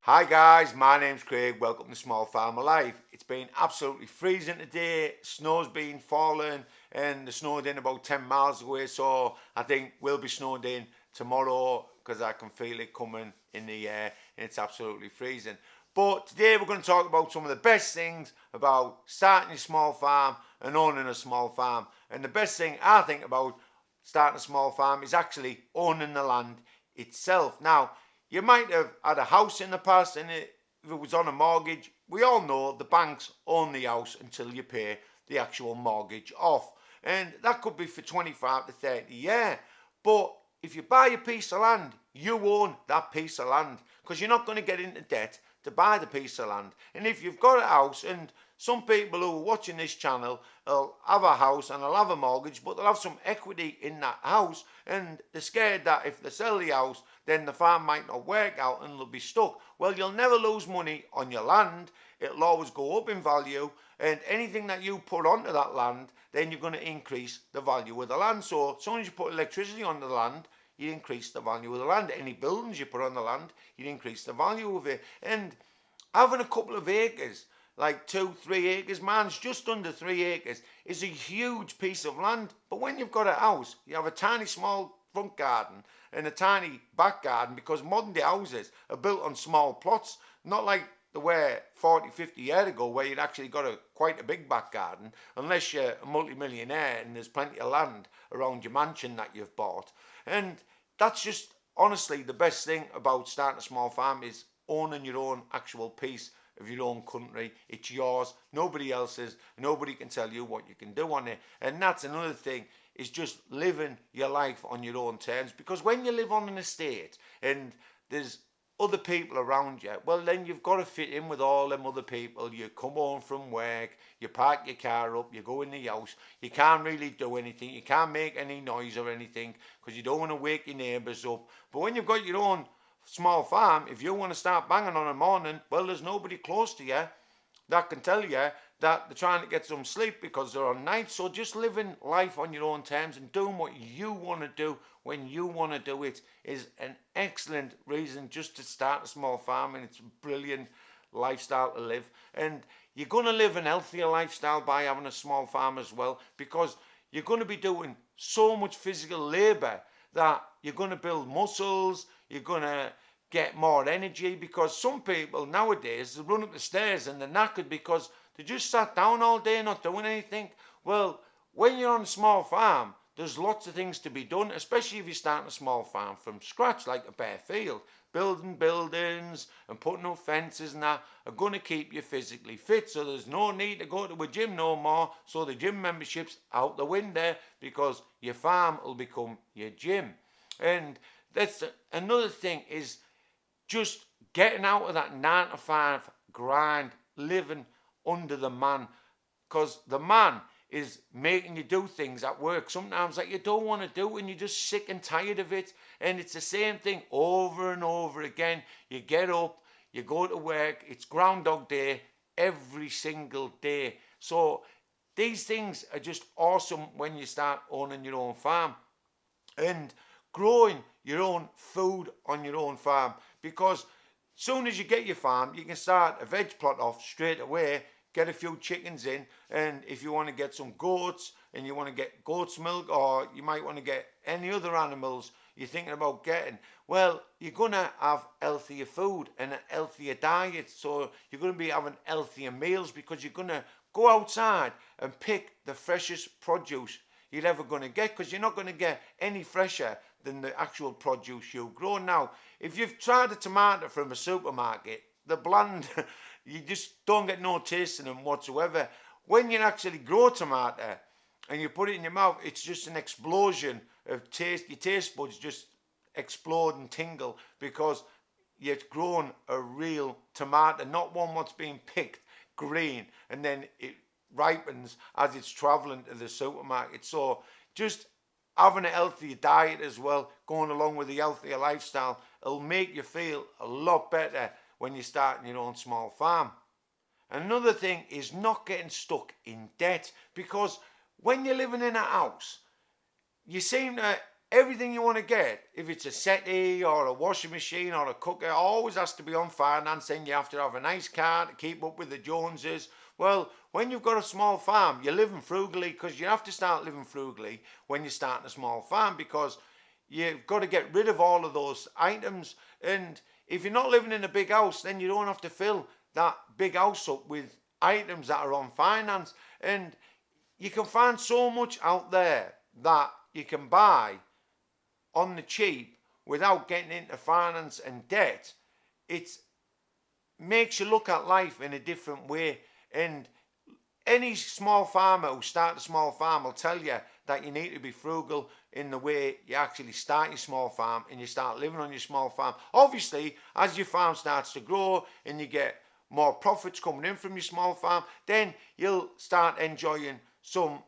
Hi guys, my name's Craig. Welcome to Small Farmer Life. It's been absolutely freezing today. Snow's been falling, and the snowed in about 10 miles away. So I think we'll be snowed in tomorrow because I can feel it coming in the air, and it's absolutely freezing. But today we're going to talk about some of the best things about starting a small farm and owning a small farm. And the best thing I think about starting a small farm is actually owning the land itself. Now, you might have had a house in the past, and if it was on a mortgage, we all know the banks own the house until you pay the actual mortgage off. And that could be for 25 to 30 years. But if you buy a piece of land, you own that piece of land because you're not going to get into debt to buy the piece of land. And if you've got a house, and some people who are watching this channel will have a house and they'll have a mortgage, but they'll have some equity in that house, and they're scared that if they sell the house, then the farm might not work out and they'll be stuck. Well, you'll never lose money on your land. It'll always go up in value, and anything that you put onto that land, then you're going to increase the value of the land. So as soon as you put electricity onto the land, you increase the value of the land. Any buildings you put on the land, you increase the value of it. And having a couple of acres, like 2-3 acres, mine's just under 3 acres, is a huge piece of land. But when you've got a house, you have a tiny small front garden and a tiny back garden, because modern day houses are built on small plots, not like the way 40-50 years ago where you'd actually got quite a big back garden, unless you're a multi-millionaire and there's plenty of land around your mansion that you've bought. And that's just honestly the best thing about starting a small farm, is owning your own actual piece of your own country. It's yours, nobody else's. Nobody can tell you what you can do on it. And that's another thing, is just living your life on your own terms. Because when you live on an estate and there's other people around you, well, then you've got to fit in with all them other people. You come home from work, you park your car up, you go in the house, you can't really do anything, you can't make any noise or anything because you don't want to wake your neighbours up. But when you've got your own small farm, if you want to start banging on a morning, well, there's nobody close to you that can tell you that they're trying to get some sleep because they're on night. So just living life on your own terms and doing what you want to do when you want to do it is an excellent reason just to start a small farm, and it's a brilliant lifestyle to live. And you're going to live an healthier lifestyle by having a small farm as well, because you're going to be doing so much physical labor that you're going to build muscles, you're going to get more energy. Because some people nowadays, they run up the stairs and they're knackered because they just sat down all day not doing anything. Well, when you're on a small farm, there's lots of things to be done, especially if you're starting a small farm from scratch, like a bare field. Building buildings and putting up fences and that are going to keep you physically fit. So there's no need to go to a gym no more. So the gym membership's out the window, because your farm will become your gym. And that's another thing, is just getting out of that 9 to 5 grind, living under the man. Because the man is making you do things at work sometimes that you don't want to do, and you're just sick and tired of it. And it's the same thing over and over again. You get up, you go to work, it's Groundhog Day every single day. So these things are just awesome when you start owning your own farm and growing your own food on your own farm. Because soon as you get your farm, you can start a veg plot off straight away, get a few chickens in, and if you want to get some goats and you want to get goat's milk, or you might want to get any other animals you're thinking about getting, well, you're going to have healthier food and a healthier diet. So you're going to be having healthier meals, because you're going to go outside and pick the freshest produce you're ever going to get, because you're not going to get any fresher than the actual produce you grow. Now, if you've tried a tomato from a supermarket, they're bland. You just don't get no taste in them whatsoever. When you actually grow tomato and you put it in your mouth, it's just an explosion of taste. Your taste buds just explode and tingle, because you've grown a real tomato, not one what's been picked green and then it ripens as it's traveling to the supermarket. So just having a healthier diet as well, going along with the healthier lifestyle, it'll make you feel a lot better when you're starting your own small farm. Another thing is not getting stuck in debt, because when you're living in a house, you seem to everything you want to get, if it's a settee or a washing machine or a cooker, always has to be on finance, and you have to have a nice car to keep up with the Joneses. Well, when you've got a small farm, you're living frugally, because you have to start living frugally when you're starting a small farm, because you've got to get rid of all of those items. And if you're not living in a big house, then you don't have to fill that big house up with items that are on finance. And you can find so much out there that you can buy on the cheap without getting into finance and debt. It makes you look at life in a different way. And any small farmer who starts a small farm will tell you that you need to be frugal in the way you actually start your small farm and you start living on your small farm. Obviously, as your farm starts to grow and you get more profits coming in from your small farm, then you'll start enjoying some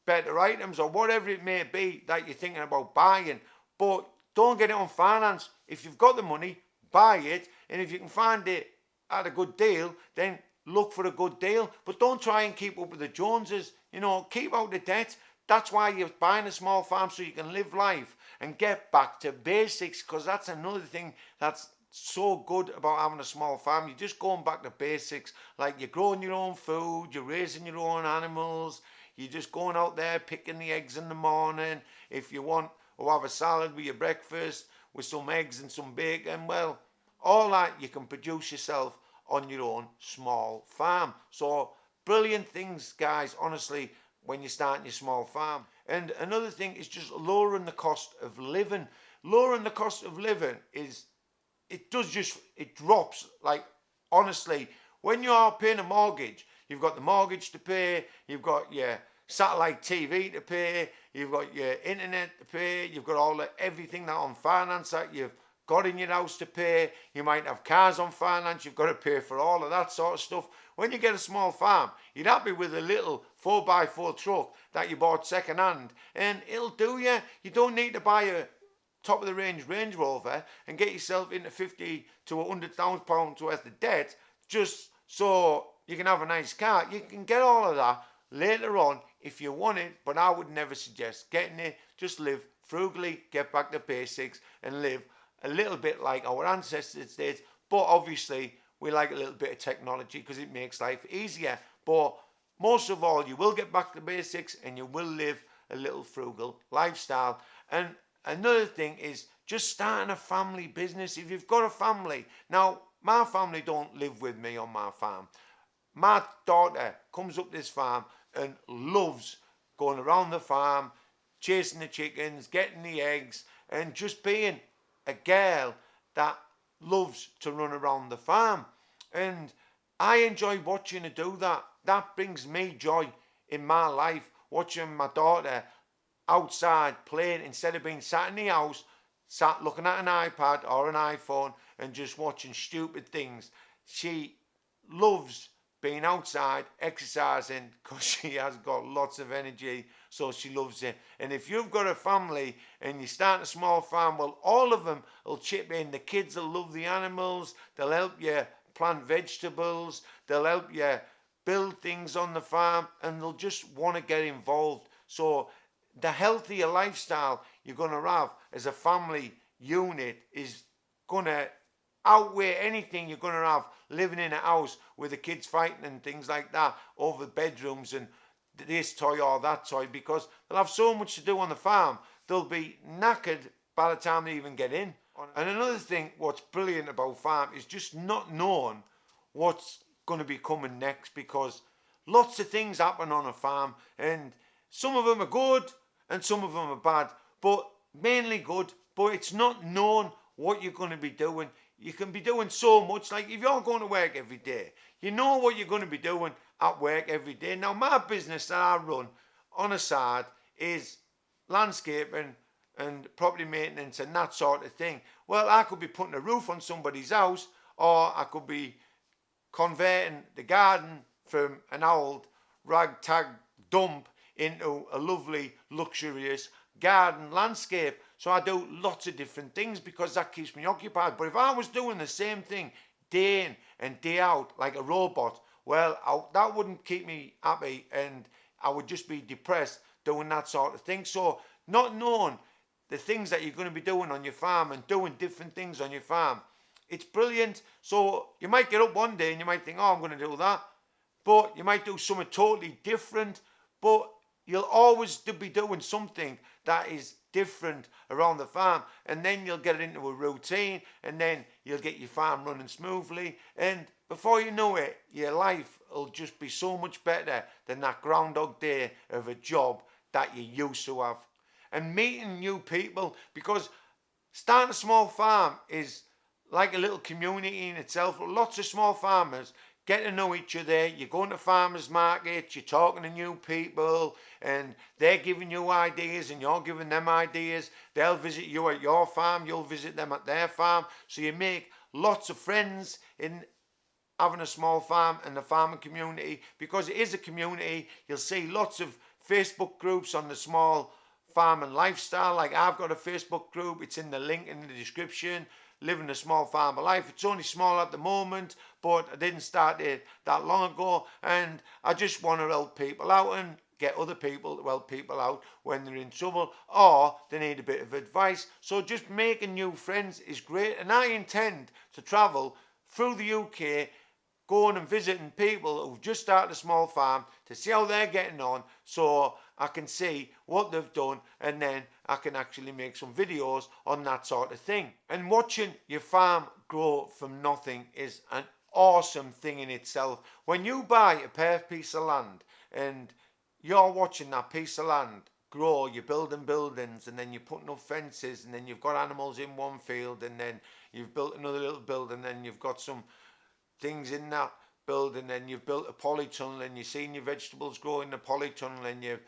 better items or whatever it may be that you're thinking about buying. But don't get it on finance. If you've got the money, buy it. And if you can find it at a good deal, then look for a good deal. But don't try and keep up with the Joneses. You know, keep out the debt. That's why you're buying a small farm, so you can live life and get back to basics, because that's another thing that's so good about having a small farm. You're just going back to basics. Like, you're growing your own food, you're raising your own animals, you're just going out there picking the eggs in the morning. If you want to have a salad with your breakfast with some eggs and some bacon, well, all that you can produce yourself on your own small farm. So brilliant things, guys, honestly, when you're starting your small farm. And another thing is just lowering the cost of living. Lowering the cost of living is, it drops. Like, honestly, when you are paying a mortgage, you've got the mortgage to pay, you've got your satellite TV to pay, you've got your internet to pay, you've got everything that on finance that you've got in your house to pay, you might have cars on finance, you've got to pay for all of that sort of stuff. When you get a small farm, you're happy with a little 4x4 truck that you bought second hand, and it'll do you. You don't need to buy a top of the range Range Rover and get yourself into 50 to 100,000 pounds worth of debt just so you can have a nice car. You can get all of that later on if you want it, but I would never suggest getting it. Just live frugally, get back to basics, and live a little bit like our ancestors did. But obviously, we like a little bit of technology because it makes life easier. But most of all, you will get back to basics and you will live a little frugal lifestyle. And another thing is just starting a family business. If you've got a family, now my family don't live with me on my farm. My daughter comes up this farm and loves going around the farm, chasing the chickens, getting the eggs, and just being a girl that loves to run around the farm. And I enjoy watching her do that. That brings me joy in my life, watching my daughter outside playing instead of being sat in the house, sat looking at an iPad or an iPhone and just watching stupid things. She loves being outside, exercising, because she has got lots of energy, so she loves it. And if you've got a family and you start a small farm, well, all of them will chip in. The kids will love the animals, they'll help you plant vegetables, they'll help you build things on the farm, and they'll just want to get involved. So the healthier lifestyle you're going to have as a family unit is going to outweigh anything you're going to have living in a house with the kids fighting and things like that over bedrooms and this toy or that toy, because they'll have so much to do on the farm, they'll be knackered by the time they even get in. And another thing, what's brilliant about farm is just not knowing what's going to be coming next, because lots of things happen on a farm, and some of them are good and some of them are bad, but mainly good. But it's not knowing what you're going to be doing. You can be doing so much. Like, if you're going to work every day, you know what you're going to be doing at work every day. Now, my business that I run on a side is landscaping and property maintenance and that sort of thing. Well, I could be putting a roof on somebody's house, or I could be converting the garden from an old ragtag dump into a lovely, luxurious garden landscape. So I do lots of different things because that keeps me occupied. But if I was doing the same thing day in and day out like a robot, well, that wouldn't keep me happy, and I would just be depressed doing that sort of thing. So not knowing the things that you're going to be doing on your farm and doing different things on your farm. It's brilliant. So you might get up one day and you might think, oh, I'm going to do that. But you might do something totally different. But you'll always be doing something that is different around the farm. And then you'll get into a routine, and then you'll get your farm running smoothly. And before you know it, your life will just be so much better than that Groundhog Day of a job that you used to have. And meeting new people, because starting a small farm is like a little community in itself. Lots of small farmers get to know each other. You're going to farmers markets, you're talking to new people, and they're giving you ideas and you're giving them ideas. They'll visit you at your farm, you'll visit them at their farm. So you make lots of friends in having a small farm and the farming community, because it is a community. You'll see lots of Facebook groups on the small farm and lifestyle. Like I've got a Facebook group, it's in the link in the description. Living a small farmer life. It's only small at the moment, but I didn't start it that long ago, and I just want to help people out and get other people to help people out when they're in trouble or they need a bit of advice. So just making new friends is great, and I intend to travel through the UK, going and visiting people who've just started a small farm to see how they're getting on, so I can see what they've done, and then I can actually make some videos on that sort of thing. And watching your farm grow from nothing is an awesome thing in itself. When you buy a bare piece of land and you're watching that piece of land grow, you're building buildings, and then you're putting up fences, and then you've got animals in one field, and then you've built another little building, and then you've got some things in that building, and you've built a polytunnel, and you've seen your vegetables grow in the polytunnel, and you've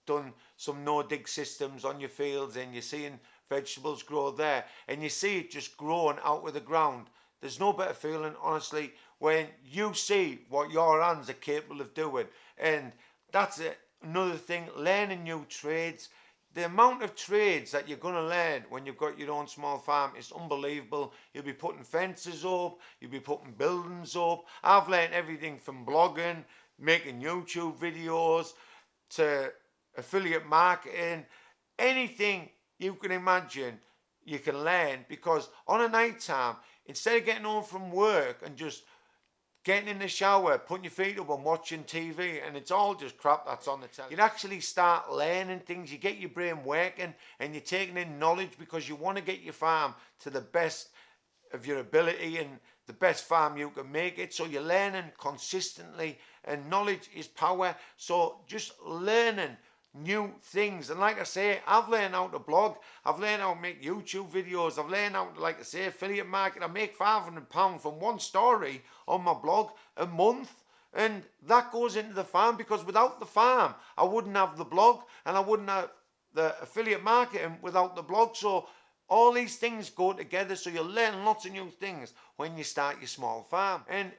done some no-dig systems on your fields, and you're seeing vegetables grow there, and you see it just growing out of the ground. There's no better feeling, honestly, when you see what your hands are capable of doing. And that's it. Another thing, learning new trades. The amount of trades that you're going to learn when you've got your own small farm is unbelievable. You'll be putting fences up, you'll be putting buildings up. I've learned everything from blogging, making YouTube videos, to affiliate marketing. Anything you can imagine, you can learn, because on a night time, instead of getting home from work and just getting in the shower, putting your feet up and watching TV, and it's all just crap that's on the telly, you'd actually start learning things. You get your brain working, and you're taking in knowledge, because you want to get your farm to the best of your ability and the best farm you can make it. So you're learning consistently, and knowledge is power. So just learning new things. And like I say, I've learned how to blog, I've learned how to make YouTube videos, I've learned how to, like I say, affiliate market. I make £500 from one story on my blog a month, and that goes into the farm, because without the farm I wouldn't have the blog, and I wouldn't have the affiliate marketing without the blog. So all these things go together, so you'll learn lots of new things when you start your small farm. And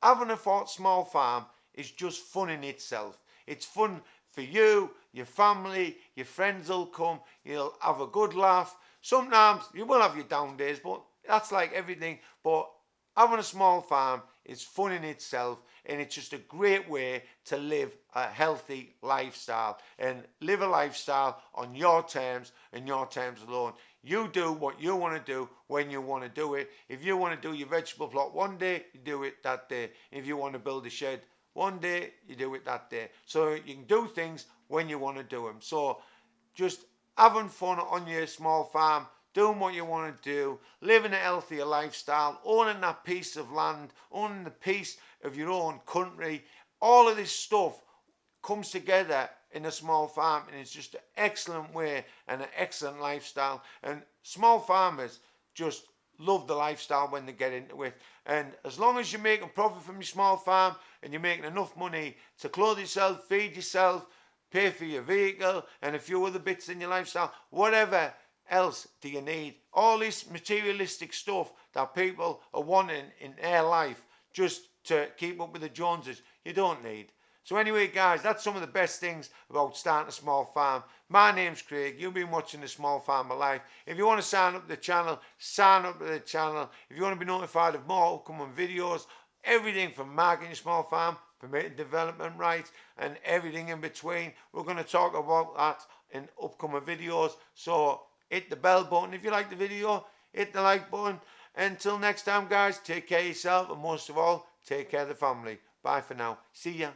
having a small farm is just fun in itself. It's fun for you, your family, your friends will come, you'll have a good laugh. Sometimes you will have your down days, but that's like everything. But having a small farm is fun in itself, and it's just a great way to live a healthy lifestyle, and live a lifestyle on your terms and your terms alone. You do what you want to do when you want to do it. If you want to do your vegetable plot one day, you do it that day. If you want to build a shed one day, you do it that day. So you can do things when you want to do them. So just having fun on your small farm, doing what you want to do, living a healthier lifestyle, owning that piece of land, owning the piece of your own country. All of this stuff comes together in a small farm, and it's just an excellent way and an excellent lifestyle. And small farmers just love the lifestyle when they get into it. And as long as you're making profit from your small farm, and you're making enough money to clothe yourself, feed yourself, pay for your vehicle, and a few other bits in your lifestyle, whatever else do you need? All this materialistic stuff that people are wanting in their life just to keep up with the Joneses, you don't need. So anyway, guys, that's some of the best things about starting a small farm. My name's Craig. You've been watching The Small Farmer Life. If you want to sign up to the channel, sign up to the channel. If you want to be notified of more upcoming videos, everything from marketing your small farm, permitted development rights, and everything in between, we're going to talk about that in upcoming videos. So hit the bell button. If you like the video, hit the like button. Until next time, guys, take care of yourself, and most of all, take care of the family. Bye for now. See ya.